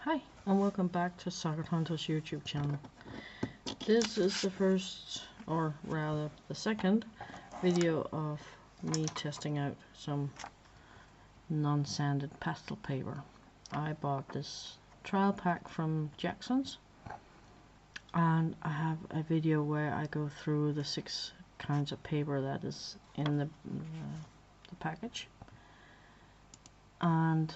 Hi, and welcome back to Socket Hunter's YouTube channel. This is the first, or rather the second, video of me testing out some non-sanded pastel paper. I bought this trial pack from Jackson's, and I have a video where I go through the 6 kinds of paper that is in the package. And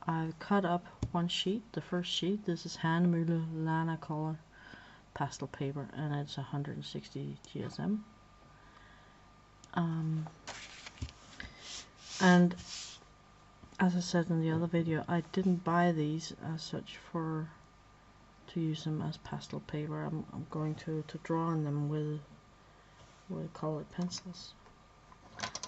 I've cut up one sheet, the first sheet. This is Hahnemühle Lana Color pastel paper, and it's 160 GSM. And as I said in the other video, I didn't buy these as such to use them as pastel paper. I'm going to draw on them with colored pencils.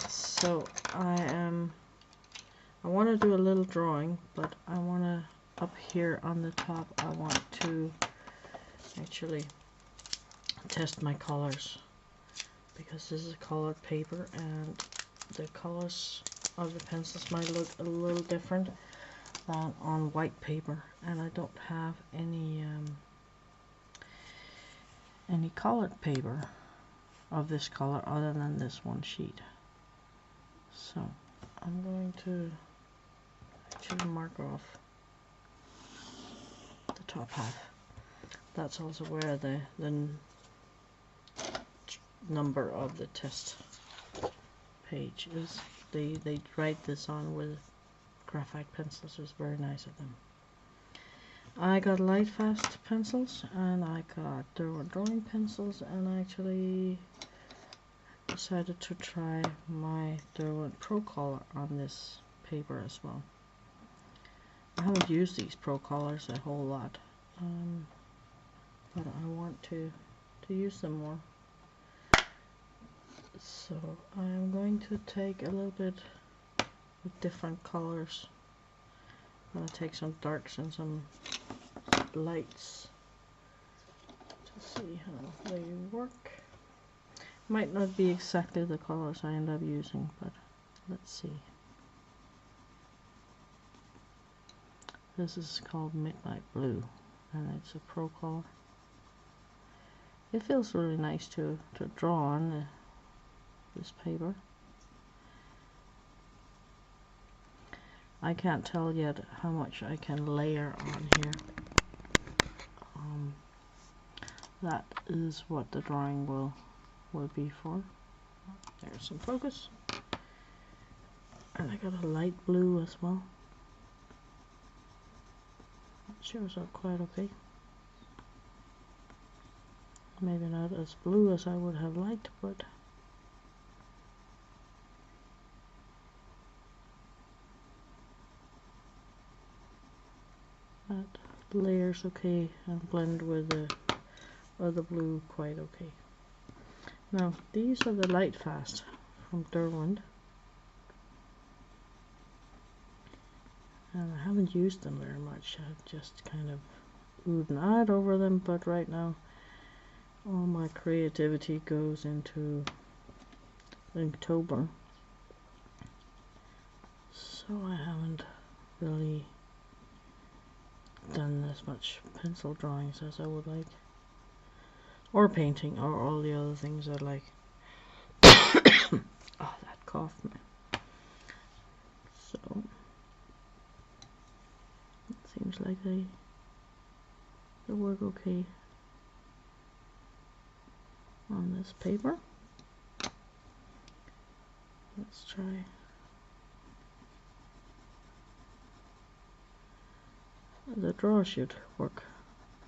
So I want to do a little drawing, but I want to, up here on the top, I want to actually test my colors, because this is colored paper and the colors of the pencils might look a little different than on white paper, and I don't have any colored paper of this color other than this one sheet. So I'm going to actually mark off the top half. That's also where the number of the test page is. They write this on with graphite pencils. It's very nice of them. I got Lightfast pencils, and I got Derwent drawing pencils, and I actually decided to try my Derwent Pro Color on this paper as well. I haven't used these Pro Colors a whole lot, but I want to use them more. So I'm going to take a little bit of different colors. I'm going to take some darks and some lights to see how they work. Might not be exactly the colors I end up using, but let's see. This is called Midnight Blue, and it's a Pro Color. It feels really nice to draw on this paper. I can't tell yet how much I can layer on here. That is what the drawing will be for. There's some focus. And I got a light blue as well. It shows up quite okay. Maybe not as blue as I would have liked, but that layers okay and blend with the other blue quite okay. Now these are the Lightfast from Derwent, and I haven't used them very much. I've just kind of oohed and ahed over them, but right now all my creativity goes into Inktober, so I haven't really done as much pencil drawings as I would like, or painting, or all the other things I like. Oh, that cough, man. So it seems like they work okay on this paper. Let's try. The draw should work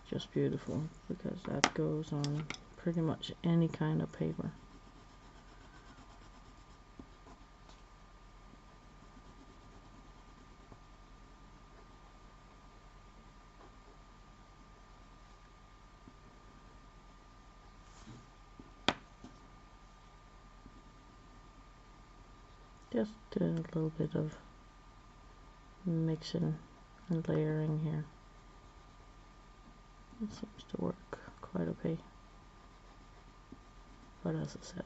just beautiful, because that goes on pretty much any kind of paper. Just a little bit of mixing and layering here. It seems to work quite okay. But as I said,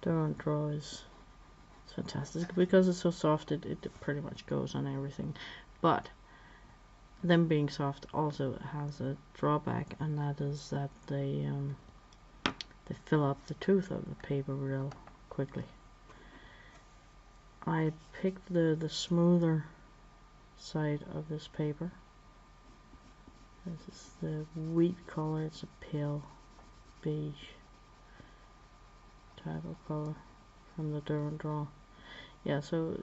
Derwent Draw is fantastic because it's so soft. It pretty much goes on everything. But them being soft also has a drawback, and that is that they fill up the tooth of the paper real quickly. I picked the smoother side of this paper. This is the wheat color. It's a pale beige type of color from the Derwent Draw. Yeah, so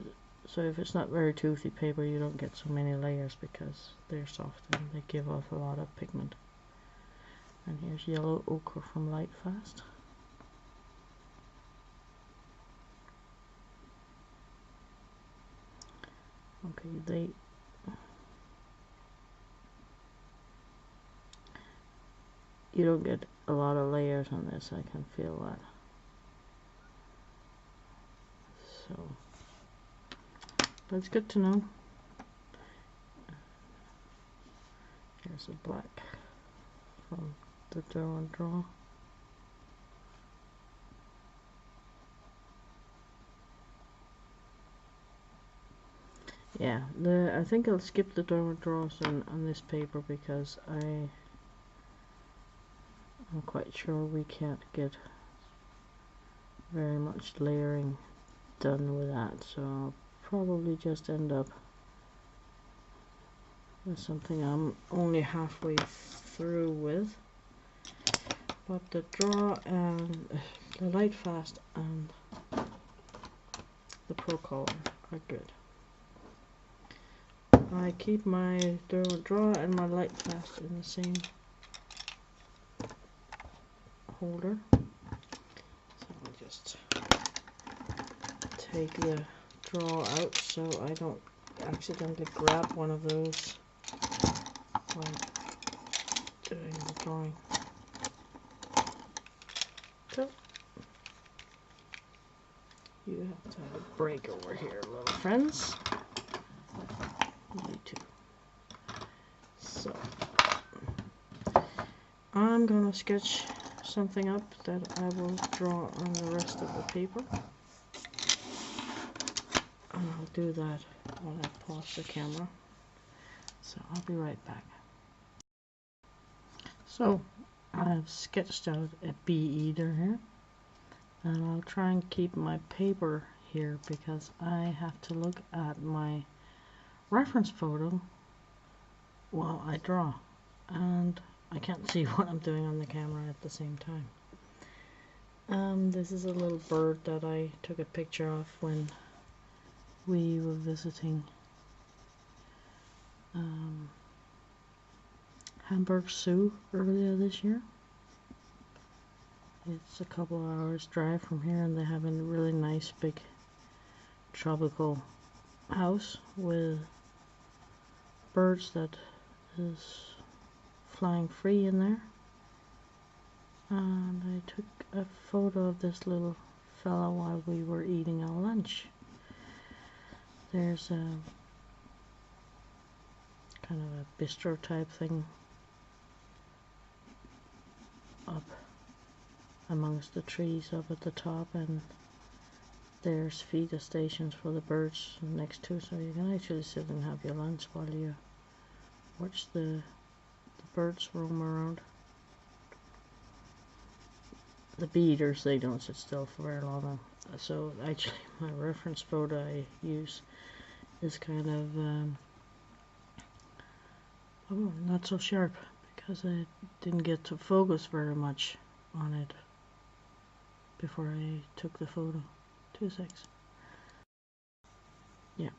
if it's not very toothy paper, you don't get so many layers because they're soft and they give off a lot of pigment. And here's yellow ochre from Lightfast. Okay, you don't get a lot of layers on this, I can feel that. So, but it's good to know. Here's a black from the Derwent Draw. Yeah, I think I'll skip the Derwent Draws on this paper because I'm quite sure we can't get very much layering done with that, so I'll probably just end up with something I'm only halfway through with. But the Draw and the Lightfast and the Pro Color are good. I keep my Derwent Draw and my Lightfast in the same holder. So I'll just take the draw out so I don't accidentally grab one of those while doing the drawing. So you have to have a break over here, little friends. You too. So I'm gonna sketch something up that I will draw on the rest of the paper. And I'll do that when I pause the camera. So I'll be right back. So I've sketched out a bee eater here. And I'll try and keep my paper here because I have to look at my reference photo while I draw. And I can't see what I'm doing on the camera at the same time. This is a little bird that I took a picture of when we were visiting Hamburg Zoo earlier this year. It's a couple of hours drive from here, and they have a really nice big tropical house with birds that is flying free in there. And I took a photo of this little fella while we were eating our lunch. There's a kind of a bistro type thing up amongst the trees up at the top, and there's feeder stations for the birds next to, so you can actually sit and have your lunch while you watch the birds roam around. The bee eaters, they don't sit still for very long, so actually my reference photo I use is kind of not so sharp because I didn't get to focus very much on it before I took the photo. 2 seconds. Yeah,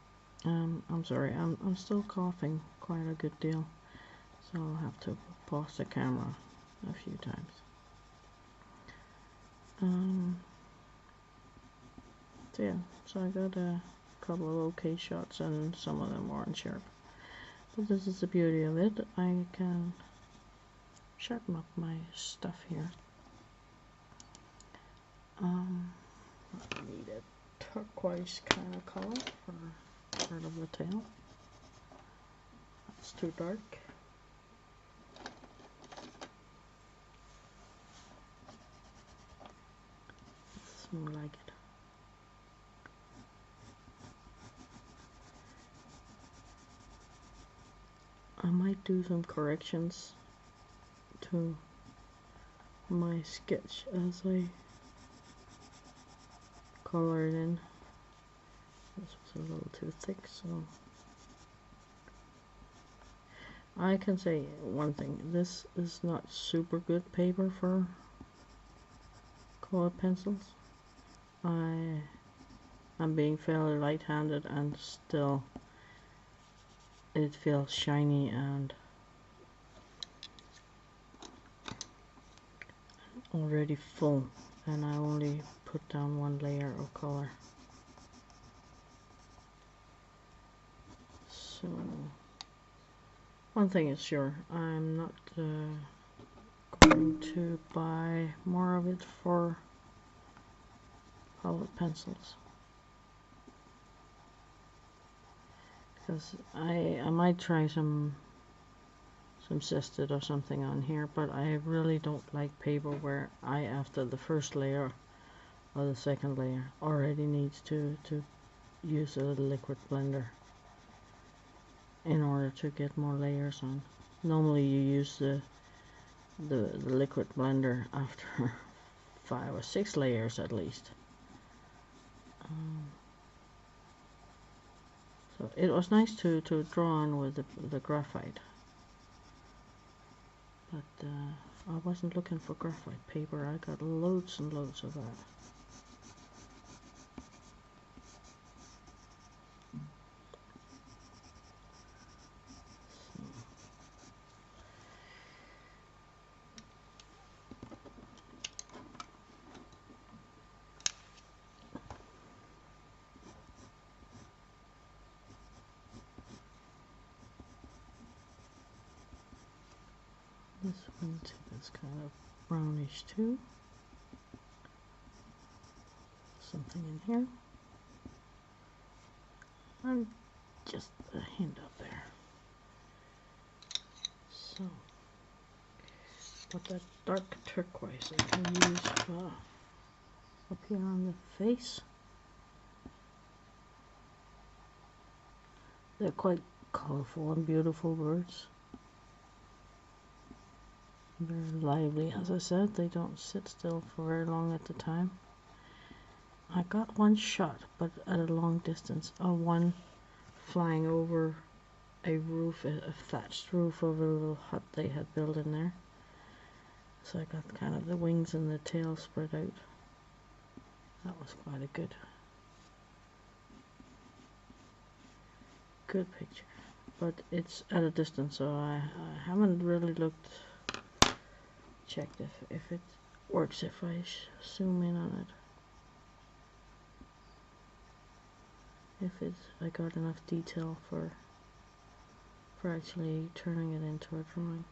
I'm sorry, I'm still coughing quite a good deal, so I'll have to pause the camera a few times. So yeah, so I got a couple of okay shots and some of them weren't sharp. But this is the beauty of it. I can sharpen up my stuff here. I need a turquoise kind of color for part of the tail. That's too dark. It's more like it. I might do some corrections to my sketch as I color it in. This was a little too thick, so I can say one thing. This is not super good paper for colored pencils. I'm being fairly light-handed and still it feels shiny and already full, and I only put down one layer of color. So one thing is sure, I'm not going to buy more of it for colored pencils, because I might try some Zested or something on here, but I really don't like paper where I, after the first layer or the second layer, already needs to use a liquid blender in order to get more layers on. Normally you use the liquid blender after 5 or 6 layers at least. So it was nice to draw on with the graphite, but I wasn't looking for graphite paper. I got loads and loads of that. This one is kind of brownish too. Something in here. And just a hint up there. So, but that dark turquoise I can use up here on the face. They're quite colorful and beautiful birds. Very lively, as I said. They don't sit still for very long at the time. I got one shot, but at a long distance, of one flying over a roof, a thatched roof of a little hut they had built in there. So I got kind of the wings and the tail spread out. That was quite a good picture. But it's at a distance, so I haven't really checked if it works if I zoom in on it. If I got enough detail for actually turning it into a drawing.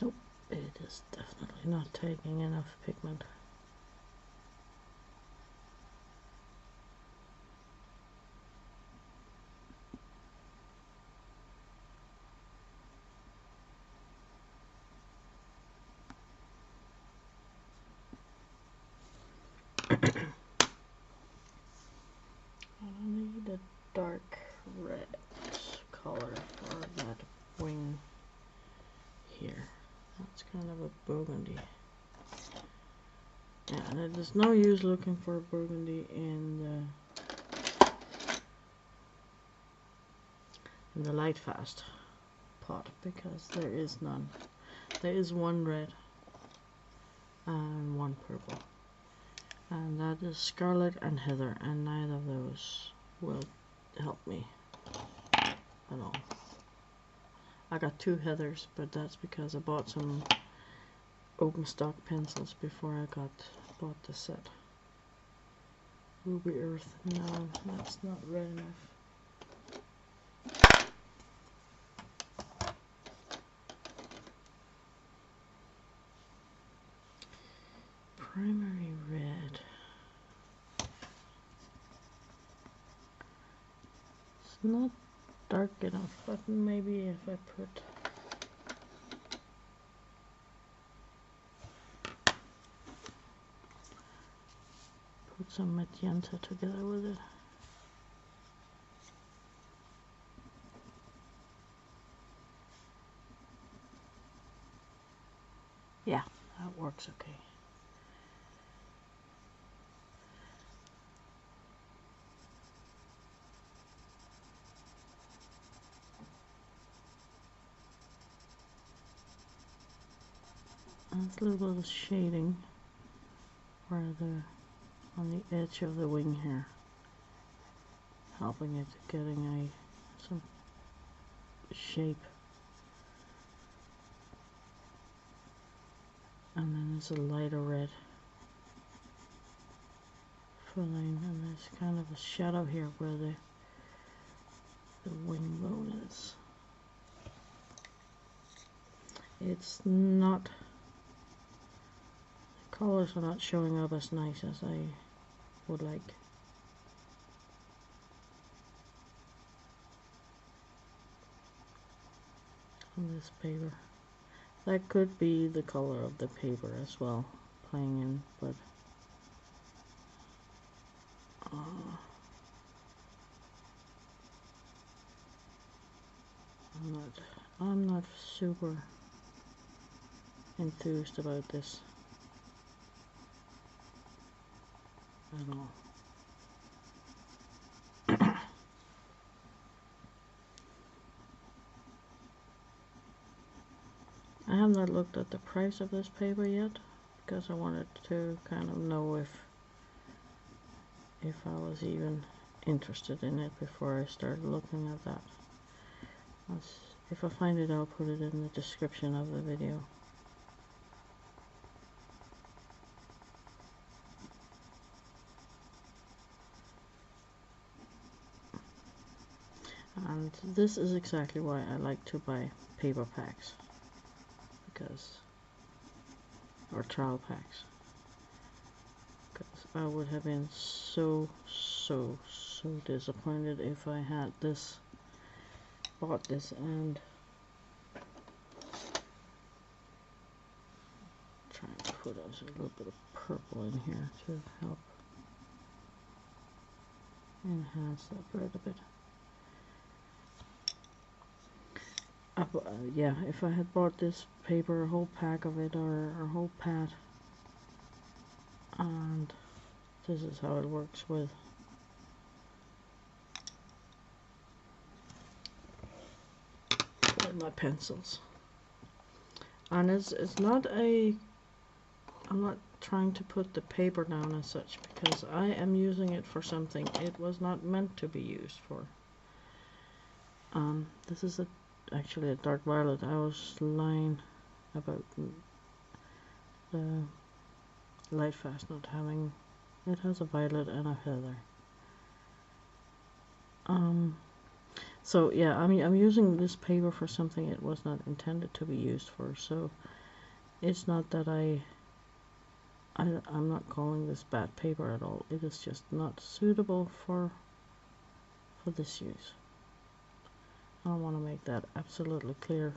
Nope, it is definitely not taking enough pigment. I need a dark red color for that wing here. That's kind of a burgundy. Yeah, and there's no use looking for burgundy in the light fast pot, because there is none. There is one red and one purple, and that is Scarlet and Heather, and neither of those will help me at all. I got 2 Heathers, but that's because I bought some open stock pencils before I bought the set. Ruby Earth, no, that's not red enough. Primary red. It's not dark enough, but maybe if I put some magenta together with it. Yeah, that works okay. A little bit of shading where on the edge of the wing here, helping it getting some shape. And then there's a lighter red filling, and there's kind of a shadow here where the wing bone is. It's not, the colors are not showing up as nice as I would like. On this paper. That could be the color of the paper as well, playing in, but I'm not super enthused about this at all. I have not looked at the price of this paper yet, because I wanted to kind of know if I was even interested in it before I started looking at that. If I find it, I'll put it in the description of the video. And this is exactly why I like to buy paper packs, or trowel packs, because I would have been so disappointed if I had bought this and try and put a little bit of purple in here to help enhance that red a bit. Yeah, if I had bought this paper, a whole pack of it, or a whole pad, and this is how it works with my pencils. And it's not I'm not trying to put the paper down as such, because I am using it for something it was not meant to be used for. This is actually a dark violet. I was lying about the Lightfast not having, it has a violet and a heather. So yeah, I'm using this paper for something it was not intended to be used for, so it's not that I'm not calling this bad paper at all. It is just not suitable for this use. I want to make that absolutely clear.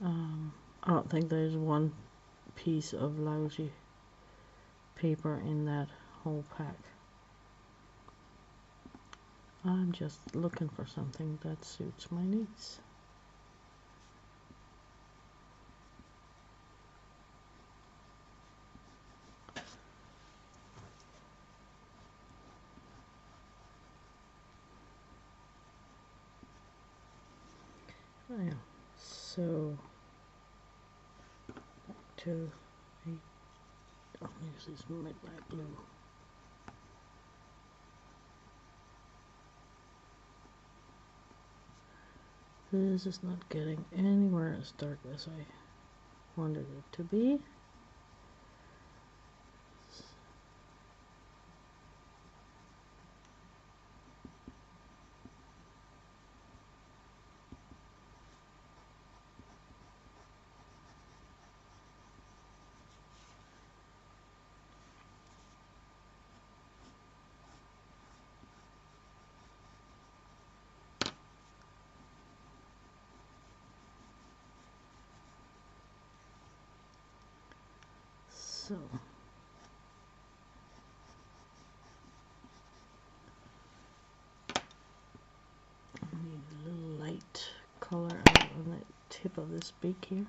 I don't think there's one piece of lousy paper in that whole pack. I'm just looking for something that suits my needs. Oh, yeah. So back to I'll use this midnight blue. This is not getting anywhere as dark as I wanted it to be. So color out on the tip of this beak here.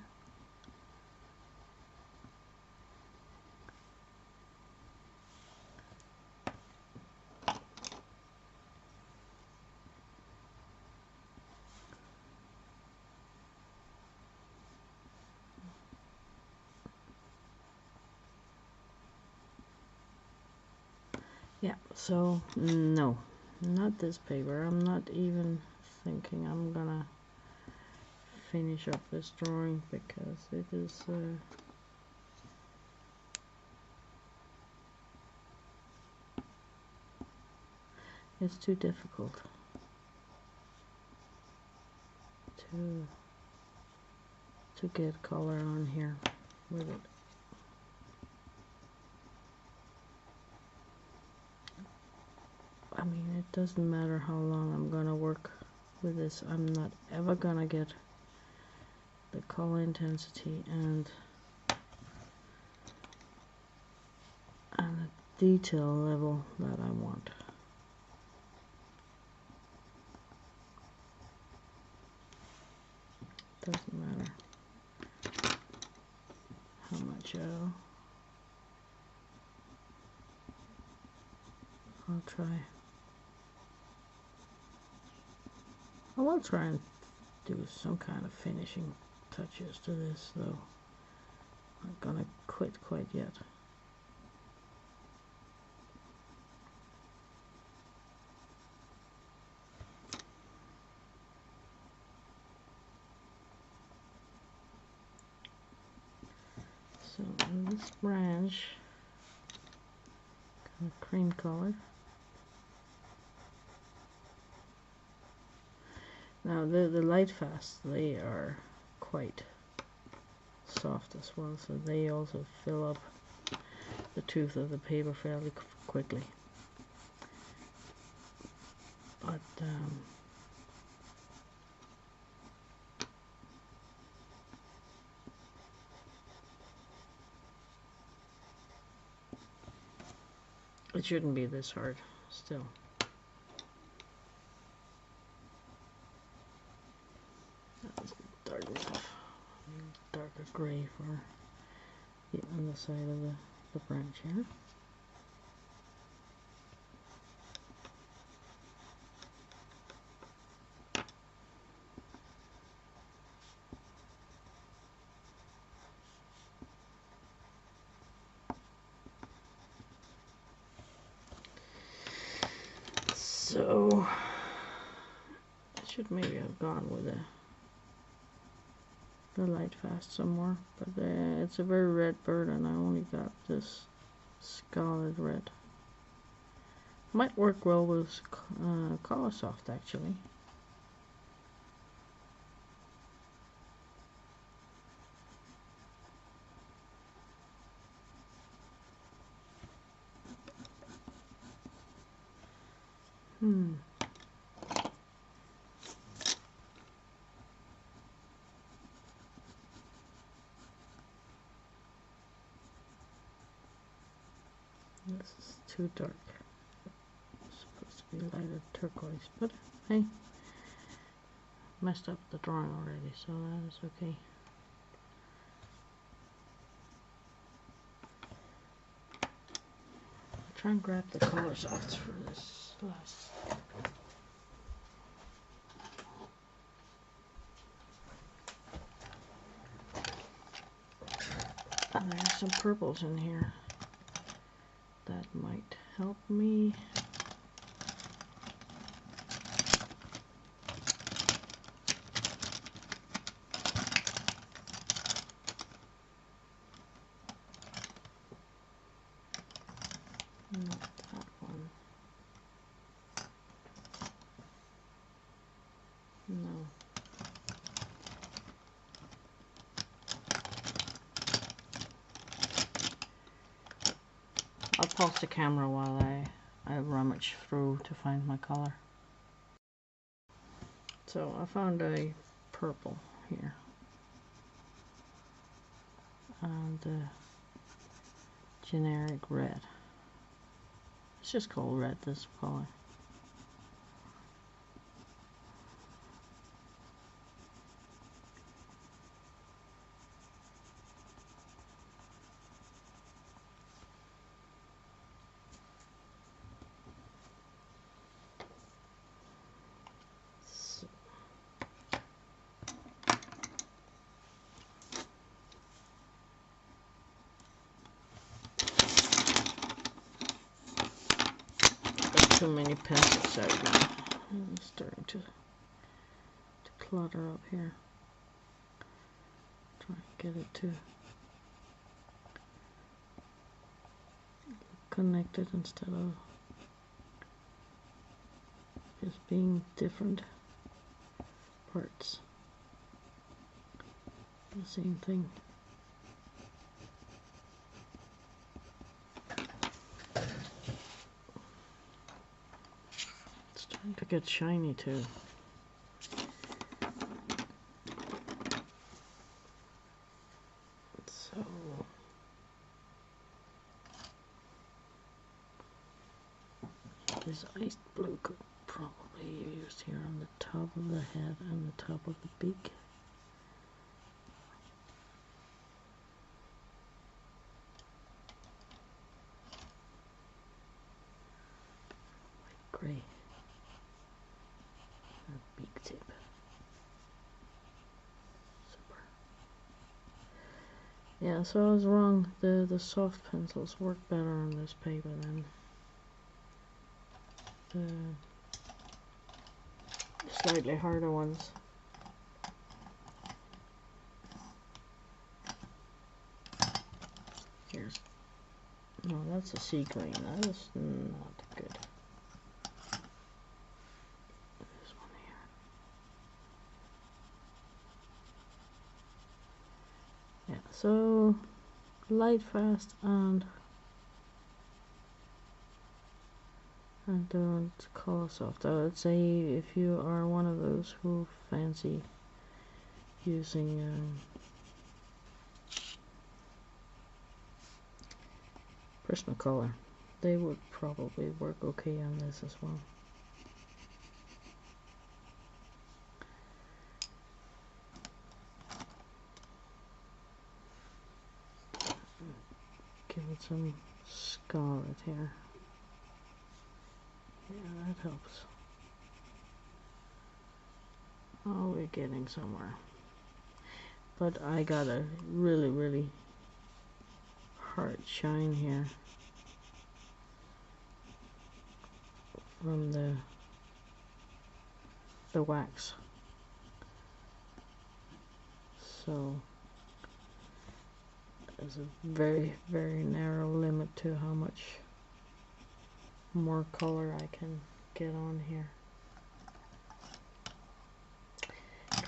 Yeah, so no, not this paper. I'm not even thinking I'm gonna finish up this drawing because it is it's too difficult to get color on here with it. I mean, it doesn't matter how long I'm gonna work with this. I'm not ever gonna get the color intensity and the detail level that I want. Doesn't matter how much I'll try. I will try and do some kind of finishing touches to this, though I'm not gonna quit quite yet. So in this branch, kind of cream color. Now the Lightfast, they are quite soft as well, so they also fill up the tooth of the paper fairly quickly. But it shouldn't be this hard still. That's dark enough. Darker gray for the underside of the branch here. So I should maybe have gone with the Lightfast some more, but it's a very red bird and I only got this scarlet red. Might work well with Coloursoft actually. This is too dark. It's supposed to be lighter turquoise, but hey, messed up the drawing already, so that is okay. I'll try and grab the Colorsofts for this last. And there's some purples in here that might help me. Not that one. No. I'll pause the camera while I rummage through to find my color. So I found a purple here. And generic red. It's just called red, this color. too many pencils out now. I'm starting to clutter up here. Try and get it to connected instead of just being different parts. The same thing. It's starting to get shiny too. So this iced blue could probably be used here on the top of the head and the top of the beak. White gray. And beak tip. Super. Yeah, so I was wrong. The soft pencils work better on this paper than the slightly harder ones. Here's, no, that's a sea green. That is not good. This one here. Yeah, so light fast and don't color soft. I would say if you are one of those who fancy using Prismacolor, they would probably work okay on this as well. Give it some scarlet here. Yeah, that helps. Oh, we're getting somewhere. But I got a really hard shine here from the wax. So there's a very narrow limit to how much more color I can get on here.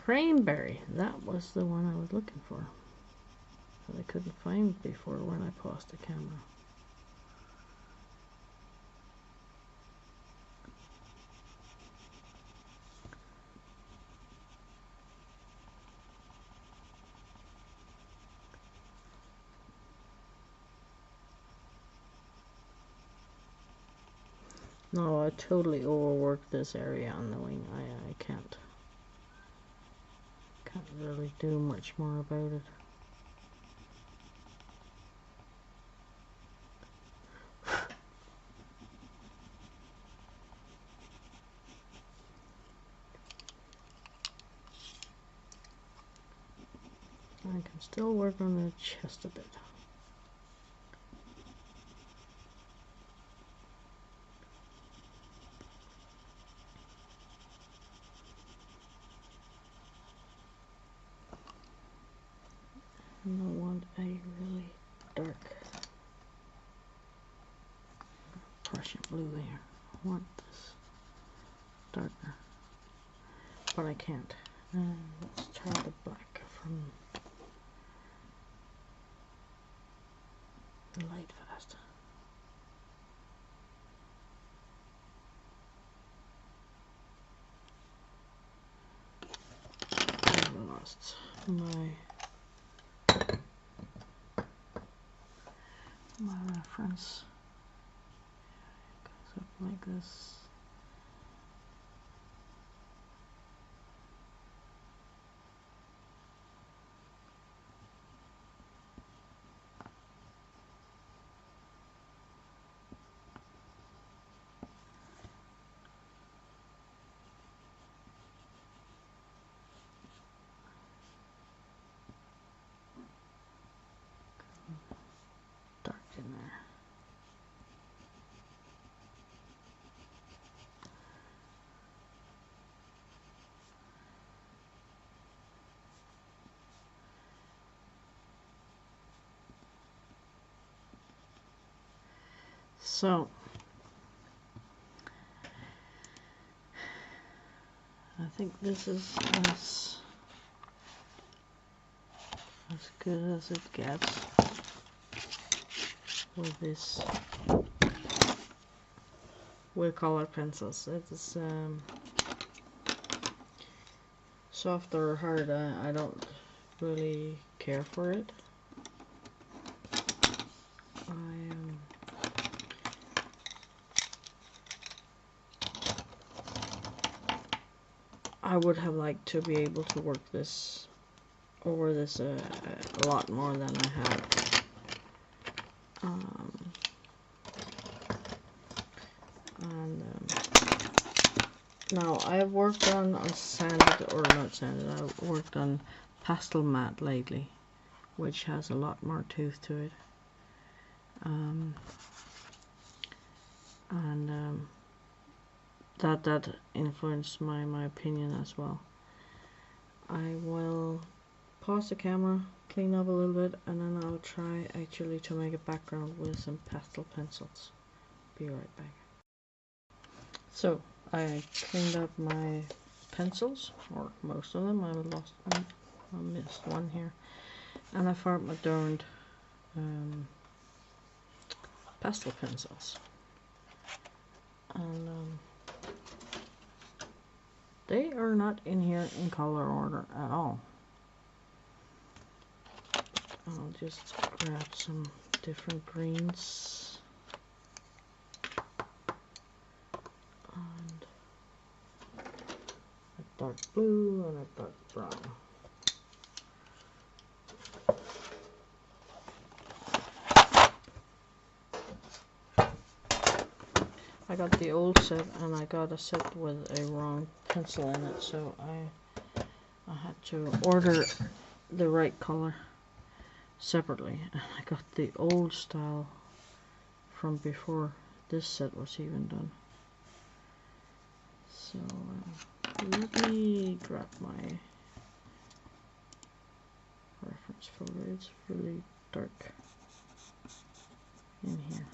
Cranberry, that was the one I was looking for, that I couldn't find before when I paused the camera. No, I totally overworked this area on the wing. I can't really do much more about it. I can still work on the chest a bit. And I want a really dark Prussian blue here. I want this darker, but I can't. Let's try the black from the light fast. I lost my reference. It goes up like this. Dark in there. So I think this is as good as it gets with this with color pencils. It's soft or hard. I don't really care for it. I would have liked to be able to work this over this a lot more than I have. Now I've worked on sanded, or not sanded, I've worked on pastel matte lately, which has a lot more tooth to it. That influenced my opinion as well. I will pause the camera, clean up a little bit, and then I'll try actually to make a background with some pastel pencils. Be right back. So I cleaned up my pencils, or most of them. I lost one, I missed one here, and I found my darned pastel pencils, and they are not in here in color order at all. I'll just grab some different greens and a dark blue and a dark brown. I got the old set and I got a set with a wrong pencil in it, so I had to order the right color separately. And I got the old style from before this set was even done. So let me grab my reference photo. It's really dark in here.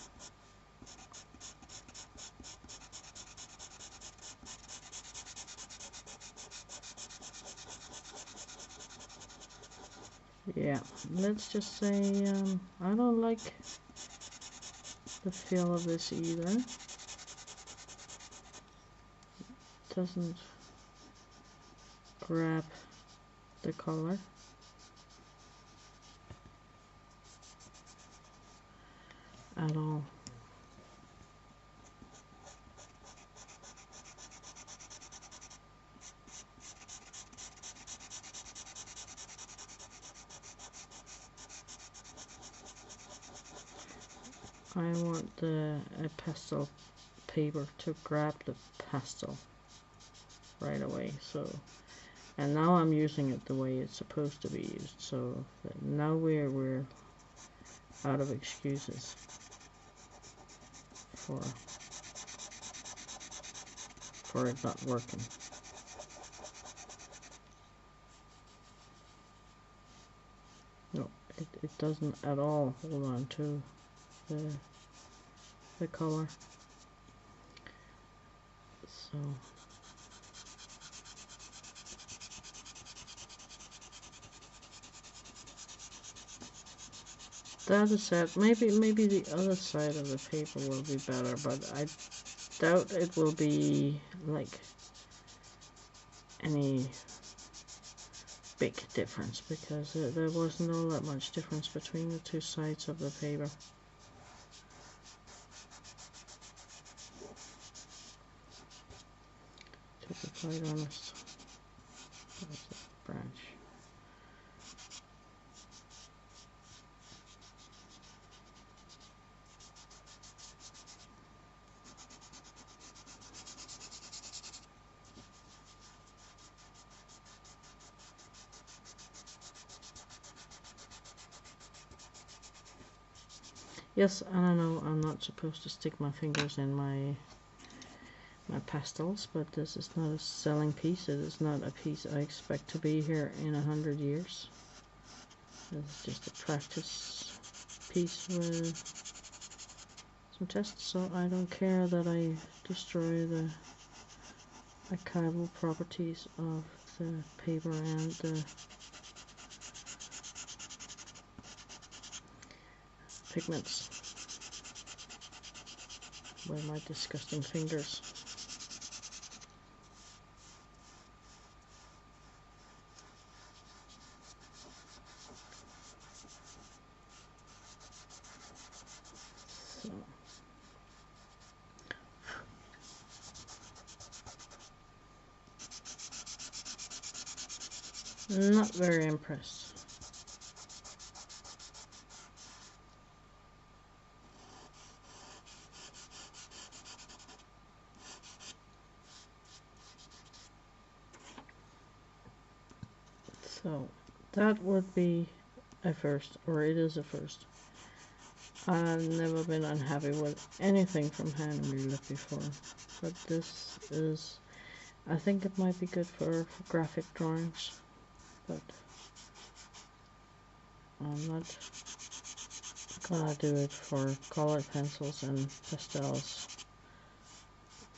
Yeah, let's just say I don't like the feel of this either. It doesn't grab the color. At all. I want a pastel paper to grab the pastel right away. So, and now I'm using it the way it's supposed to be used. So now we're out of excuses for it not working. No, it doesn't at all hold on to the color. So that is sad. Maybe the other side of the paper will be better, but I doubt it will be like any big difference, because there wasn't all that much difference between the two sides of the paper. To be quite honest, that's a branch. Yes, and I know I'm not supposed to stick my fingers in my pastels, but this is not a selling piece. It is not a piece I expect to be here in 100 years. It's just a practice piece with some tests, so I don't care that I destroy the archival properties of the paper and the pigments with my disgusting fingers. Not very impressed. So that would be a first, or it is a first. I've never been unhappy with anything from Hahnemühle before, but this is, I think it might be good for graphic drawings, but I'm not gonna do it for colored pencils and pastels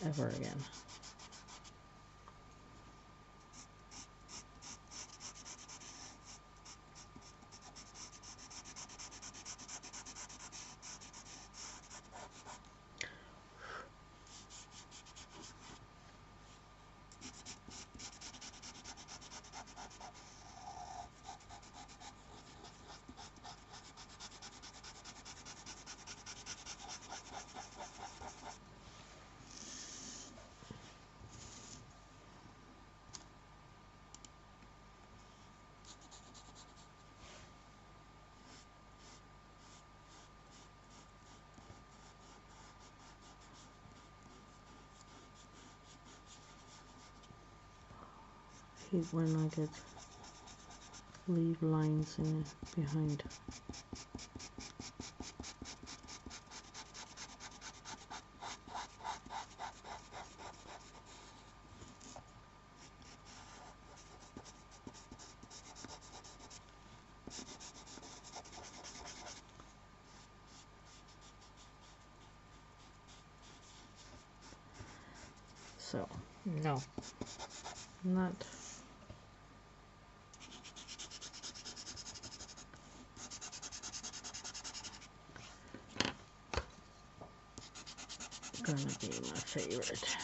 ever again. Hate when I get leave lines in behind. So no, not gonna be my favorite.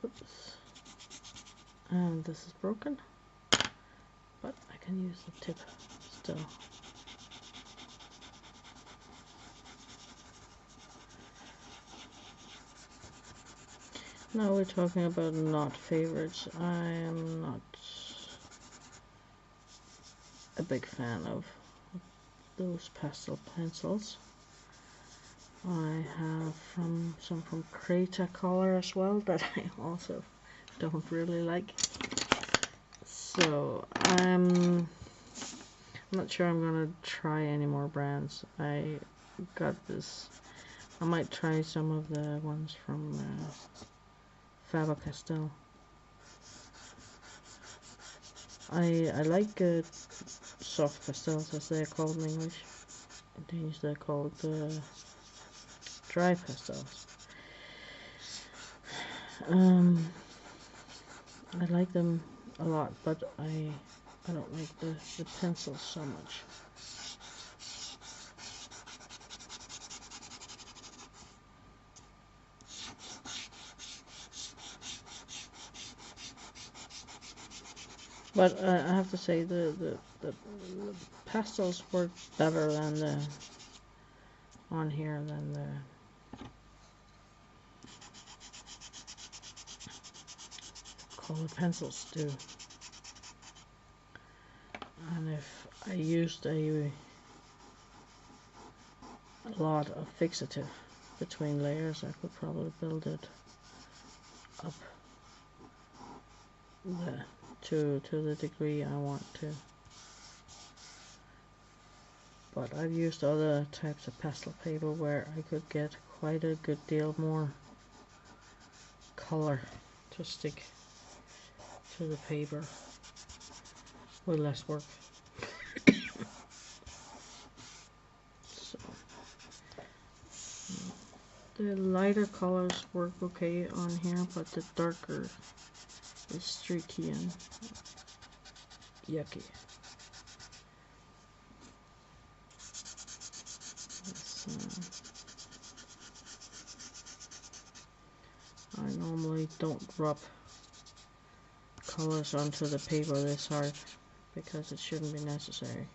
Oops. And this is broken, but I can use the tip still. Now we're talking about not favorites. I am not a big fan of those pastel pencils. I have some from Cretacolor as well that I also don't really like. So I'm not sure I'm gonna try any more brands. I got this. I might try some of the ones from Faber-Castell. I like soft pastels, as they're called in English. In Danish they're called dry pastels. I like them a lot, but I don't like the pencils so much. But I have to say the pastels work better than the on here than the colored pencils do. And if I used a lot of fixative between layers, I could probably build it up to the degree I want to. But I've used other types of pastel paper where I could get quite a good deal more color to stick to the paper with less work. So The lighter colors work okay on here, but the darker is streaky and yucky. I normally don't rub colors onto the paper this hard because it shouldn't be necessary.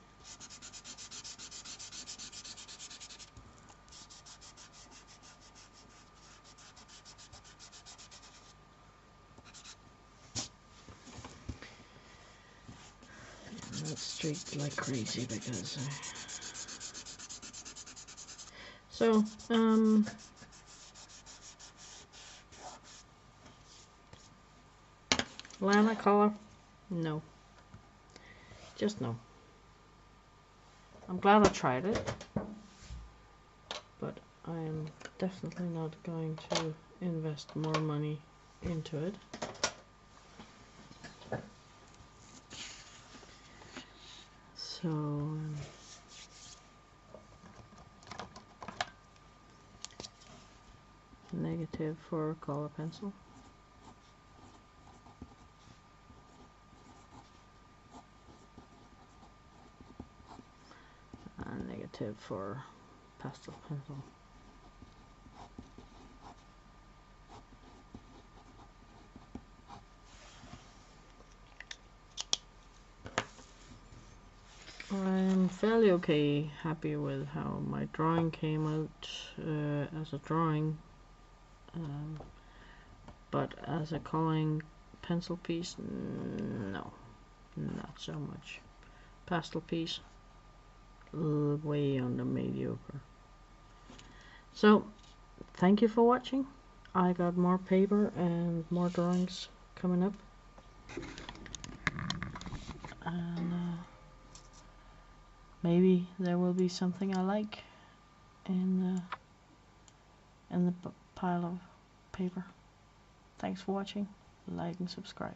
Not streaked like crazy because so Lana color, no, just no. I'm glad I tried it, but I'm definitely not going to invest more money into it. So negative for color pencil. And negative for pastel pencil. I'm fairly happy with how my drawing came out as a drawing, but as a coloring pencil piece, no, not so much. Pastel piece, way on the mediocre. So, thank you for watching. I got more paper and more drawings coming up. And maybe there will be something I like in the pile of paper. Thanks for watching. Like and subscribe.